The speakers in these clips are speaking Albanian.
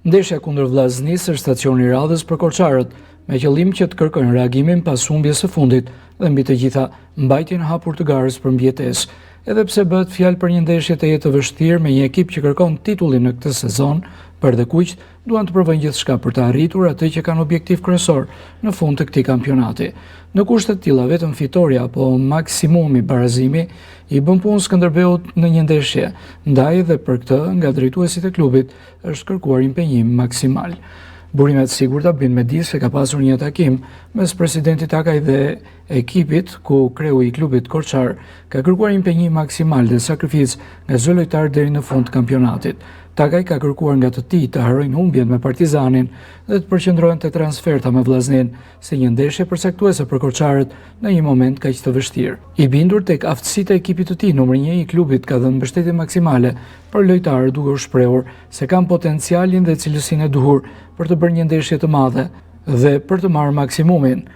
Ndeshja kundër Vllaznisë është stacioni i radhës për korçarët, me qëllim që të kërkojnë reagimin pas humbjes së fundit dhe mbi të gjitha mbajtjen e hapur të garës për mbijetesë. Edhe pse bëhet fjalë për një ndeshje të jetë të vështirë me një ekip që kërkon titullin në këtë sezon, për dhe kuq duan të provojnë gjithçka për të arritur atë që kanë objektiv kryesor në fund të këtij kampionati. Në kushte të tilla vetëm fitoria apo maksimumi barazimi i bën punë Skënderbeut në një ndeshje, ndaj edhe për këtë nga drejtuesit e klubit është kërkuar impenjim maksimal. Burimet sigurta bin me disë se ka pasur një takim mes presidentit Takaj dhe ekipit, ku kreu i klubit korçar ka kërkuar impenjim maksimal dhe sakrificë nga çdo lojtar deri në fund të kampionatit. Takaj ka kërkuar nga të tij të harrojnë humbjen me Partizanin dhe të përqendrohen te transferta me Vllaznin, si një ndeshje përcaktuese për korçarët në një moment kaq të vështirë. I bindur tek aftësitë e ekipit të tij, numri 1 i klubit ka dhënë mbështetje maksimale për lojtarët, duke u shprehur se kanë potencialin dhe cilësinë e duhur për të bërë një ndeshje të madhe dhe për të marrë maksimumin.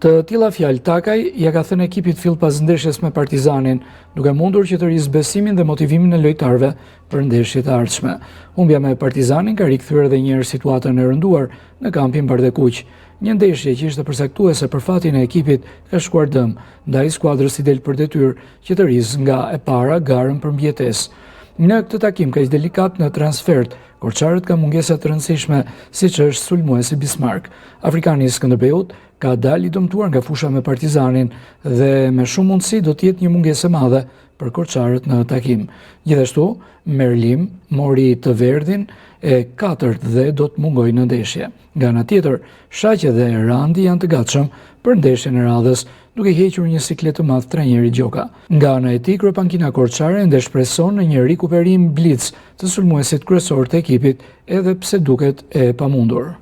Të tilla fjalë Takaj ja ka thënë ekipit fill pas ndeshjes me Partizanin, duke mundur që të rrisë besimin dhe motivimin e lojtarëve për ndeshjet e ardhshme. Humbja me Partizanin ka rikthyer edhe një herë situatën e rënduar në kampin Bardhekuq. Një ndeshje që ishte përcaktuese për fatin e ekipit ka shkuar dëm, ndaj skuadrës i del për detyrë që të rrisë nga e para garën për mbijetesë. Në këtë takim kaq delikat në transfert, korçarët ka mungesa të rëndësishme, siç është sulmuesi Bismarck. Afrikani i Skënderbeut ka dalë i dëmtuar nga fusha me Partizanin dhe me shumë mundësi do të jetë një mungesë e madhe për korçarët në takim. Gjithashtu, Merlim mori të verdhin e katërt dhe do të mungojë në ndeshje. Nga ana tjetër, Shaqe dhe Randi janë të gatshëm për ndeshjen e radhës, duke hequr një siklet të madh trajneri Gjoka. Nga ana e tij, kryepankina korçare ende shpreson në një rikuperim blitz të sulmuesit kryesor të ekipit, edhe pse duket e pamundur.